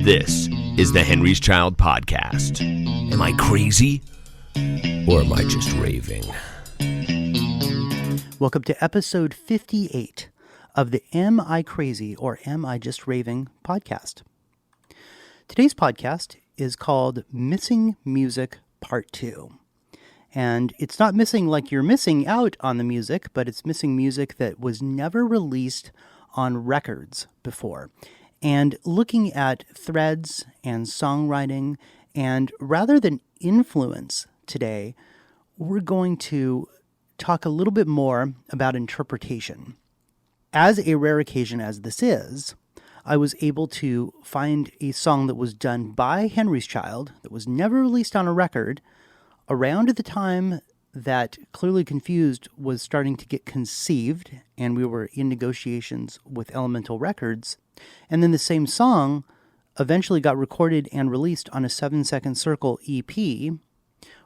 This is the Henry's Child Podcast. Am I crazy? Or am I just raving? Welcome to episode 58 of the Am I Crazy or Am I Just Raving podcast. Today's podcast is called Missing Music Part 2. And it's not missing like you're missing out on the music, but it's missing music that was never released on records before. And looking at threads and songwriting, and rather than influence today, we're going to talk a little bit more about interpretation. As a rare occasion as this is, I was able to find a song that was done by Henry's Child that was never released on a record around the time that Clearly Confused was starting to get conceived and we were in negotiations with Elemental Records. And then the same song eventually got recorded and released on a 7-Second Circle EP,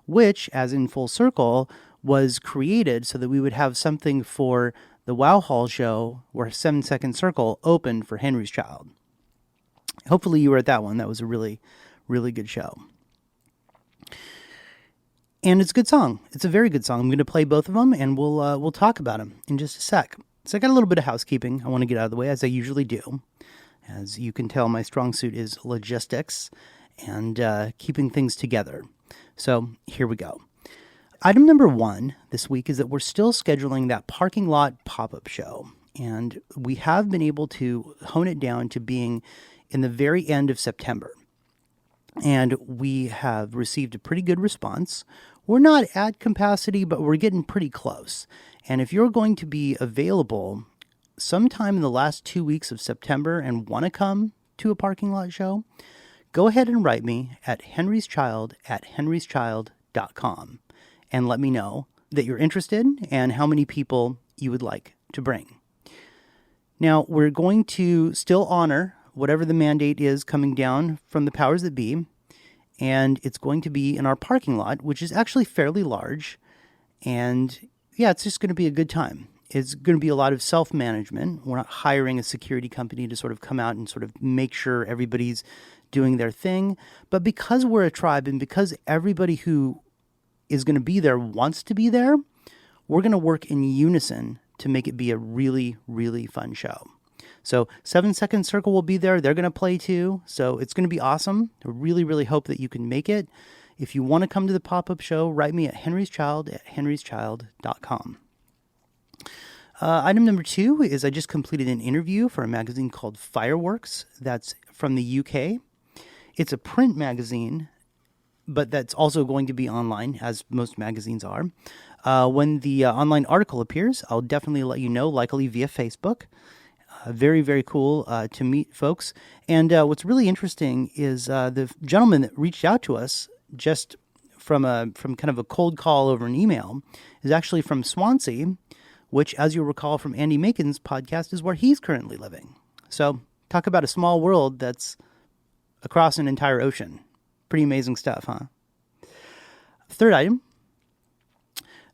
which, as in Full Circle, was created so that we would have something for the Wow Hall show where 7-Second Circle opened for Henry's Child. Hopefully you were at that one. That was a really, really good show. And it's a good song. It's a very good song. I'm going to play both of them, and we'll talk about them in just a sec. So I got a little bit of housekeeping I want to get out of the way, as I usually do. As you can tell, my strong suit is logistics and keeping things together. So here we go. Item number 1 this week is that we're still scheduling that parking lot pop-up show. And we have been able to hone it down to being in the very end of September. And we have received a pretty good response. We're not at capacity, but we're getting pretty close. And if you're going to be available sometime in the last 2 weeks of September and want to come to a parking lot show, go ahead and write me at henryschild@henryschild.com and let me know that you're interested and how many people you would like to bring. Now, we're going to still honor whatever the mandate is coming down from the powers that be, and it's going to be in our parking lot, which is actually fairly large, and yeah, it's just going to be a good time. It's going to be a lot of self-management. We're not hiring a security company to sort of come out and sort of make sure everybody's doing their thing, but because we're a tribe and because everybody who is going to be there wants to be there, we're going to work in unison to make it be a really, really fun show. So 7-Second Circle will be there. They're going to play too. So it's going to be awesome. I really, really hope that you can make it. If you want to come to the pop-up show, write me at henryschild@henryschild.com. Item number 2 is I just completed an interview for a magazine called Fireworks that's from the UK. It's a print magazine, but that's also going to be online, as most magazines are. When the online article appears, I'll definitely let you know, likely via Facebook. Very, very cool to meet folks. And what's really interesting is the gentleman that reached out to us just from kind of a cold call over an email is actually from Swansea, which, as you'll recall from Andy Makin's podcast, is where he's currently living. So talk about a small world that's across an entire ocean. Pretty amazing stuff, huh? Third item,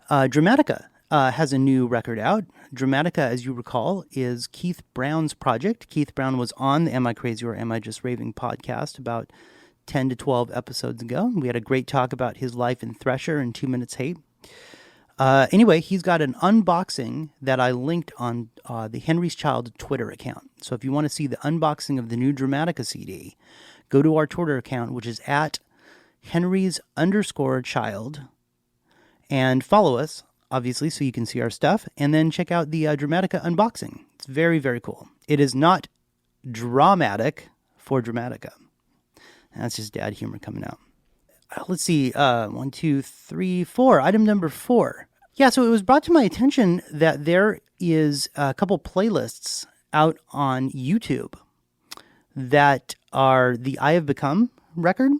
Drummatica has a new record out. Drummatica, as you recall, is Keith Brown's project. Keith Brown was on the Am I Crazy or Am I Just Raving podcast about 10 to 12 episodes ago. We had a great talk about his life in Thresher and 2 Minutes Hate. Anyway, he's got an unboxing that I linked on the Henry's Child Twitter account. So if you want to see the unboxing of the new Drummatica CD, go to our Twitter account, which is at Henry's_child, and follow us, obviously, so you can see our stuff, and then check out the Drummatica unboxing. It's very, very cool. It is not dramatic for Drummatica. That's just dad humor coming out. Let's see, 1, 2, 3, 4. Item number 4. Yeah, so it was brought to my attention that there is a couple playlists out on YouTube that are the I Have Become record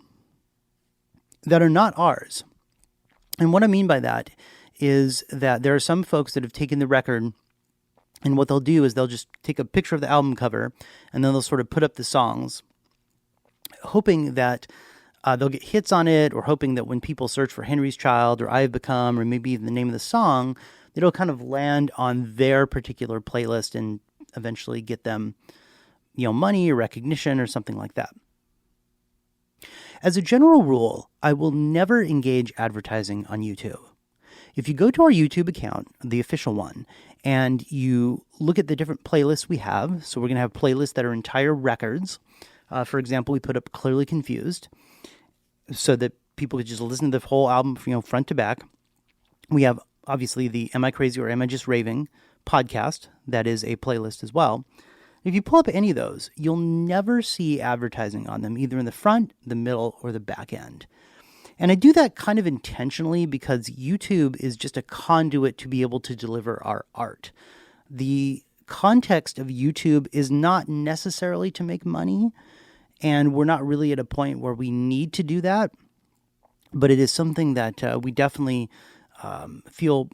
that are not ours. And what I mean by that is that there are some folks that have taken the record, and what they'll do is they'll just take a picture of the album cover, and then they'll sort of put up the songs, hoping that they'll get hits on it, or hoping that when people search for Henry's Child or I Have Become, or maybe even the name of the song, it'll kind of land on their particular playlist and eventually get them, money or recognition or something like that. As a general rule, I will never engage advertising on YouTube. If you go to our YouTube account, the official one, and you look at the different playlists we have, so we're going to have playlists that are entire records. For example, we put up Clearly Confused so that people could just listen to the whole album, front to back. We have, obviously, the Am I Crazy or Am I Just Raving podcast. That is a playlist as well. If you pull up any of those, you'll never see advertising on them, either in the front, the middle, or the back end. And I do that kind of intentionally because YouTube is just a conduit to be able to deliver our art. The context of YouTube is not necessarily to make money, and we're not really at a point where we need to do that, but it is something that we definitely feel,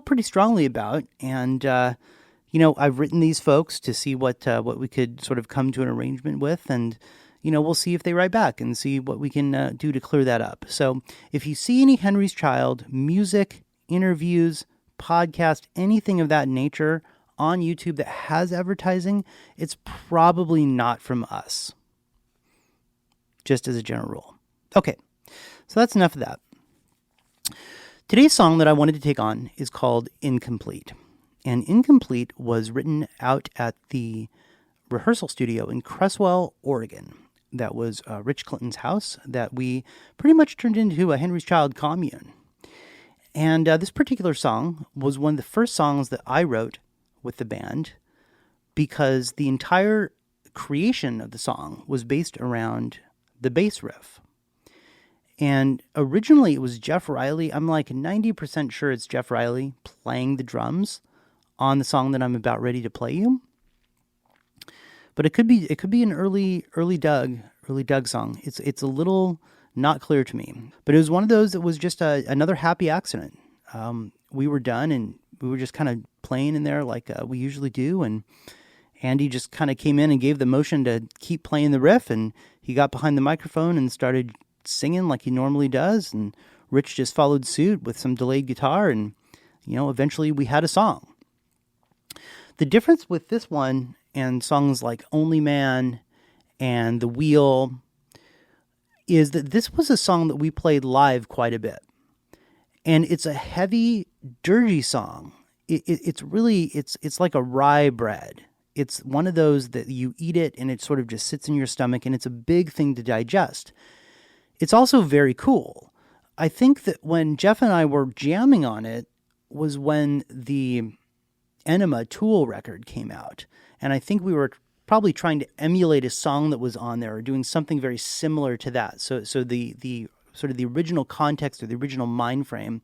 pretty strongly about. And, I've written these folks to see what we could sort of come to an arrangement with, and we'll see if they write back and see what we can do to clear that up. So if you see any Henry's Child music, interviews, podcast, anything of that nature on YouTube that has advertising, it's probably not from us, just as a general rule. Okay, so that's enough of that. Today's song that I wanted to take on is called Incomplete. And Incomplete was written out at the rehearsal studio in Creswell, Oregon. That was Rich Clinton's house that we pretty much turned into a Henry's Child commune. And this particular song was one of the first songs that I wrote with the band because the entire creation of the song was based around the bass riff. And originally it was Jeff Riley. I'm like 90% sure it's Jeff Riley playing the drums on the song that I'm about ready to play you. But it could be an early Doug song. It's a little not clear to me. But it was one of those that was just another happy accident. We were done and we were just kind of playing in there like we usually do, and Andy just kind of came in and gave the motion to keep playing the riff, and he got behind the microphone and started singing like he normally does, and Rich just followed suit with some delayed guitar, and eventually we had a song. The difference with this one and songs like Only Man and The Wheel is that this was a song that we played live quite a bit. And it's a heavy, dirty song. It's like a rye bread. It's one of those that you eat it and it sort of just sits in your stomach, and it's a big thing to digest. It's also very cool. I think that when Jeff and I were jamming on it was when the Enema Tool record came out. And I think we were probably trying to emulate a song that was on there or doing something very similar to that. So the sort of the original context or the original mind frame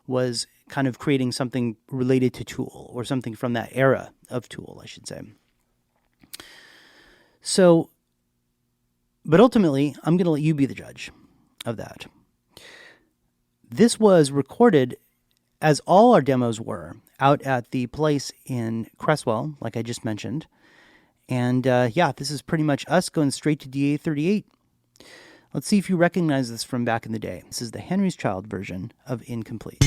was kind of creating something related to Tool, or something from that era of Tool, I should say. So, but ultimately, I'm going to let you be the judge of that. This was recorded, as all our demos were, out at the place in Creswell, like I just mentioned. And this is pretty much us going straight to DA38. Let's see if you recognize this from back in the day. This is the Henry's Child version of Incomplete.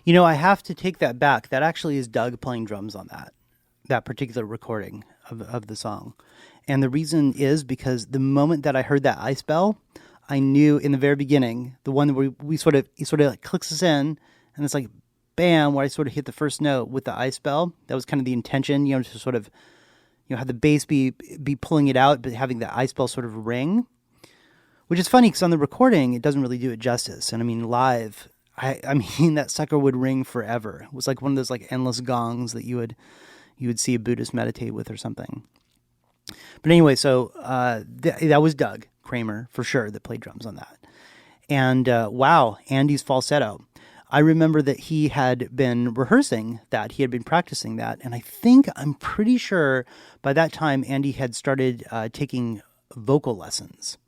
I have to take that back. That actually is Doug playing drums on that particular recording of the song. And the reason is because the moment that I heard that ice bell, I knew in the very beginning, the one where he sort of like clicks us in, and it's like, bam, where I sort of hit the first note with the ice bell. That was kind of the intention, to sort of, have the bass be pulling it out, but having the ice bell sort of ring, which is funny because on the recording, it doesn't really do it justice. And I mean, live, I mean, that sucker would ring forever. It was like one of those like endless gongs that you would see a Buddhist meditate with or something. But anyway, so that was Doug Kramer for sure that played drums on that. And wow, Andy's falsetto. I remember that he had been rehearsing that. He had been practicing that. And I'm pretty sure by that time, Andy had started taking vocal lessons.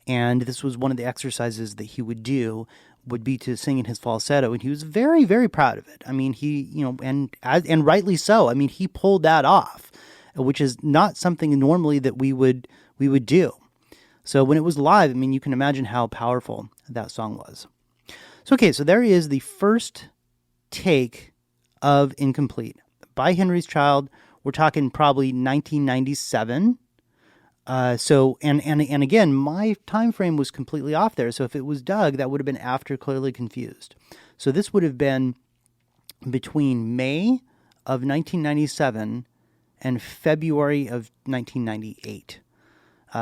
And this was one of the exercises that he would do, would be to sing in his falsetto. And he was very, very proud of it. I mean, he, and rightly so. I mean, he pulled that off, which is not something normally that we would do. So when it was live, I mean, you can imagine how powerful that song was. So, okay, so there is the first take of Incomplete by Henry's Child. We're talking probably 1997. And again, my time frame was completely off there. So if it was Doug, that would have been after Clearly Confused. So this would have been between May of 1997 and February of 1998.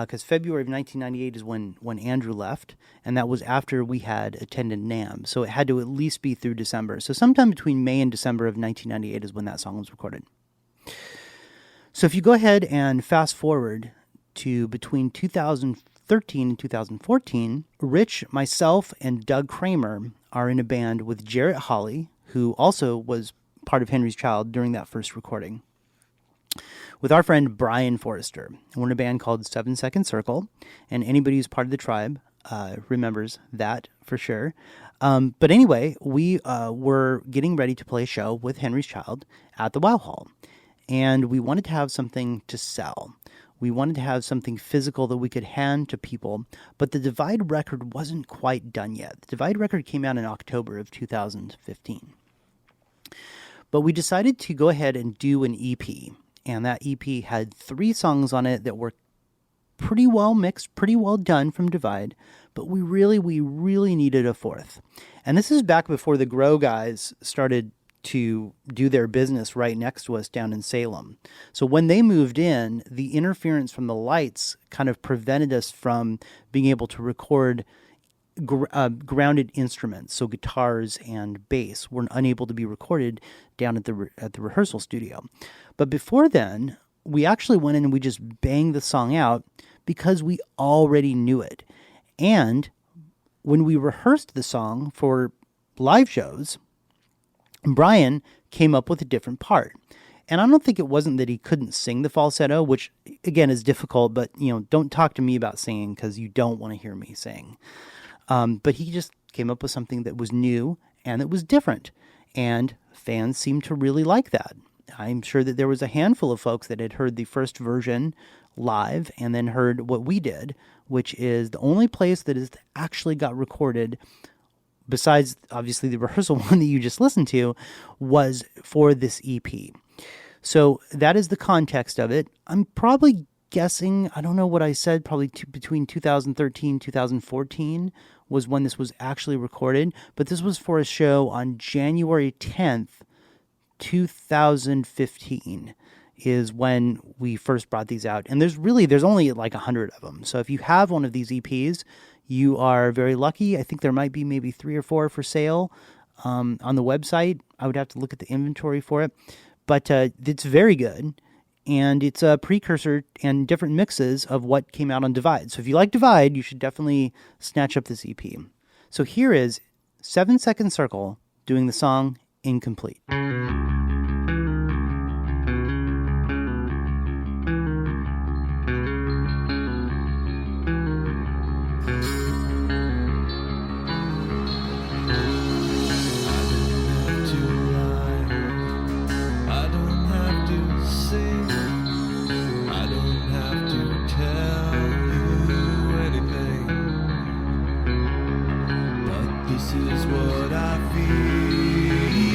Because February of 1998 is when Andrew left, and that was after we had attended NAMM. So it had to at least be through December. So sometime between May and December of 1998 is when that song was recorded. So if you go ahead and fast forward to between 2013 and 2014, Rich, myself, and Doug Kramer are in a band with Jarrett Hawley, who also was part of Henry's Child during that first recording, with our friend Brian Forster. We're in a band called 7 Second Circle, and anybody who's part of the tribe remembers that for sure. But anyway, we were getting ready to play a show with Henry's Child at the Wow Hall, and we wanted to have something to sell. We wanted to have something physical that we could hand to people, but the Divide record wasn't quite done yet. The Divide record came out in October of 2015. But we decided to go ahead and do an EP. And that EP had 3 songs on it that were pretty well mixed, pretty well done from Divide, but we really needed a 4th. And this is back before the Grow guys started to do their business right next to us down in Salem. So when they moved in, the interference from the lights kind of prevented us from being able to record grounded instruments. So guitars and bass were unable to be recorded down at the rehearsal studio. But before then, we actually went in and we just banged the song out because we already knew it. And when we rehearsed the song for live shows, Brian came up with a different part. And I don't think it wasn't that he couldn't sing the falsetto, which again is difficult, but don't talk to me about singing because you don't want to hear me sing. But he just came up with something that was new and that was different. And fans seemed to really like that. I'm sure that there was a handful of folks that had heard the first version live and then heard what we did, which is the only place that is actually got recorded, besides obviously the rehearsal one that you just listened to, was for this EP. So that is the context of it. I'm probably guessing, I don't know what I said, probably between 2013 2014 was when this was actually recorded, but this was for a show on January 10th, 2015 is when we first brought these out. And there's only like 100 of them. So if you have one of these EPs, you are very lucky. I think there might be maybe 3 or 4 for sale on the website. I would have to look at the inventory for it. But it's very good. And it's a precursor and different mixes of what came out on Divide. So if you like Divide, you should definitely snatch up this EP. So here is 7 Second Circle doing the song Incomplete. This is what I feel.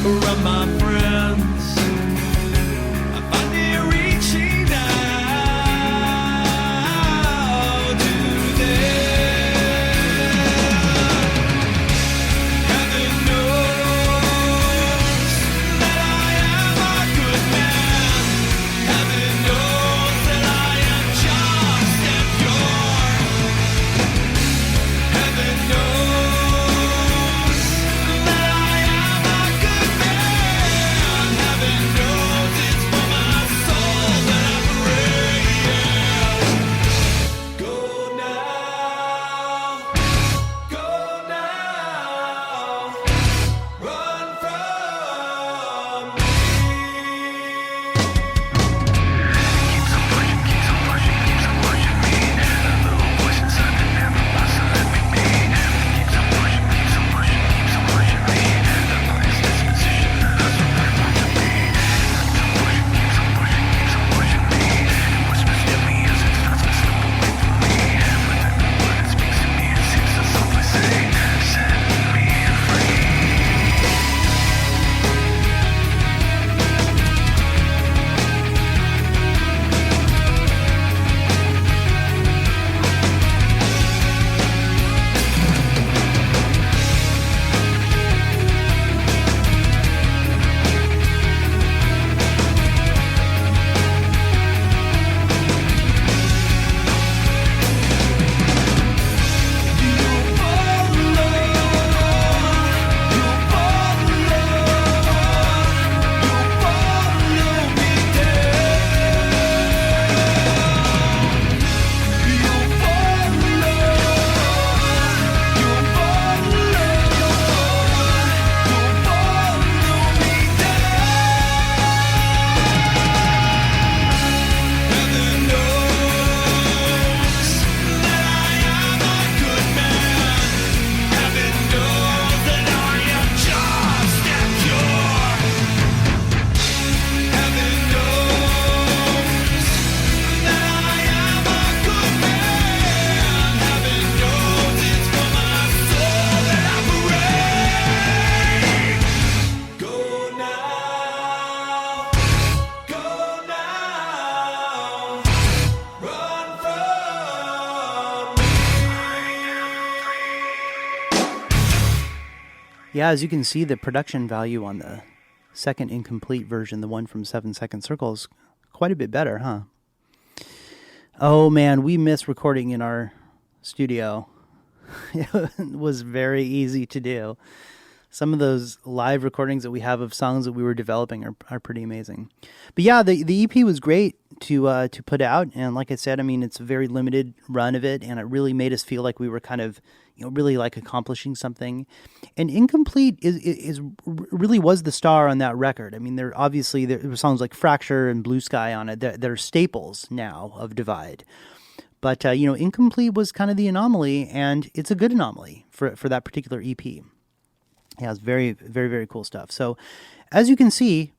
Run, my friends. I find me reaching out to them. Heaven knows that I am a good man. Heaven knows that I am just and pure. Heaven knows that I am a good man. Heaven knows it's for my soul that I pray. Go now, run from me. Yeah, as you can see, the production value on the second incomplete version, the one from 7 Second Circle, is quite a bit better, huh? Oh man, we miss recording in our studio. It was very easy to do. Some of those live recordings that we have of songs that we were developing are pretty amazing. But yeah, the EP was great to put out, and like I said, I mean, it's a very limited run of it, and it really made us feel like we were kind of, really like accomplishing something. And Incomplete is really was the star on that record. I mean, there were songs like Fracture and Blue Sky on it that are staples now of Divide. But Incomplete was kind of the anomaly, and it's a good anomaly for that particular EP. Yeah, it's very, very, very cool stuff. So, as you can see,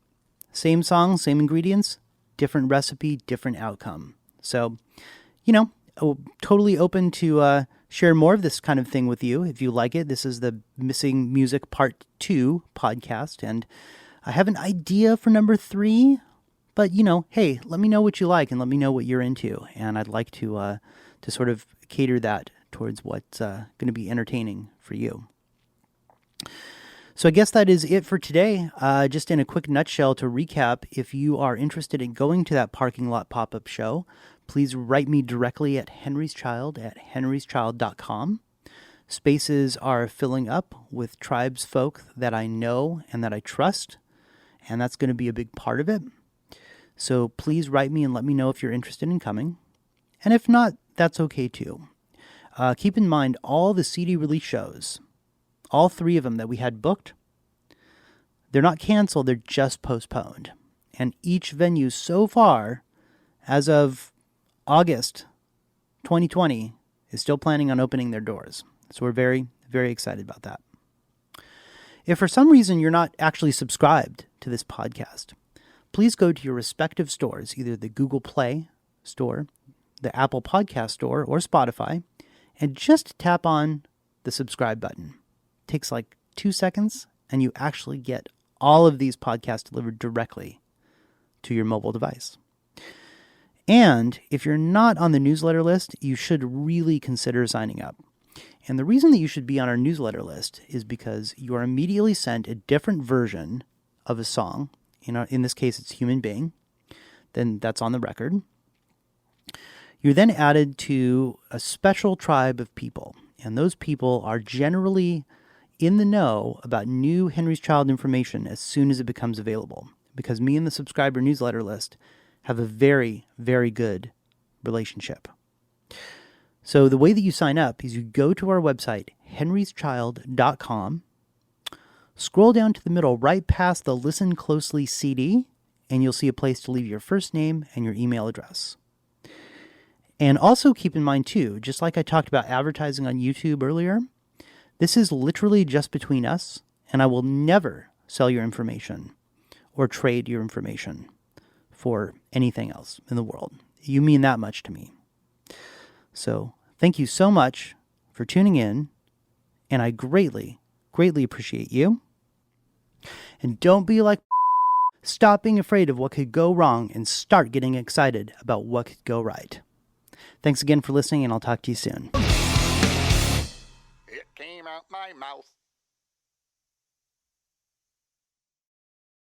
same song, same ingredients, different recipe, different outcome. So, totally open to share more of this kind of thing with you if you like it. This is the Missing Music Part 2 podcast, and I have an idea for number 3, but, hey, let me know what you like and let me know what you're into, and I'd like to sort of cater that towards what's going to be entertaining for you. So I guess that is it for today. Just in a quick nutshell to recap, if you are interested in going to that parking lot pop-up show, please write me directly at henryschild@henryschild.com. Spaces are filling up with tribes folk that I know and that I trust, and that's going to be a big part of it. So please write me and let me know if you're interested in coming. And if not, that's okay too. Keep in mind all the CD release shows, all 3 of them that we had booked, they're not canceled, they're just postponed. And each venue so far, as of August 2020, is still planning on opening their doors. So we're very, very excited about that. If for some reason you're not actually subscribed to this podcast, please go to your respective stores, either the Google Play store, the Apple Podcast store, or Spotify, and just tap on the subscribe button. It takes like 2 seconds, and you actually get all of these podcasts delivered directly to your mobile device. And if you're not on the newsletter list, you should really consider signing up. And the reason that you should be on our newsletter list is because you are immediately sent a different version of a song. In this case, it's Human Being. Then that's on the record. You're then added to a special tribe of people. And those people are generally in the know about new Henry's Child information as soon as it becomes available. Because me and the subscriber newsletter list have a very, very good relationship. So the way that you sign up is you go to our website, henryschild.com, scroll down to the middle right past the Listen Closely CD, and you'll see a place to leave your first name and your email address. And also keep in mind too, just like I talked about advertising on YouTube earlier, this is literally just between us, and I will never sell your information or trade your information for anything else in the world. You mean that much to me. So thank you so much for tuning in, and I greatly, greatly appreciate you. And don't be like, stop being afraid of what could go wrong and start getting excited about what could go right. Thanks again for listening, and I'll talk to you soon. It came out my mouth.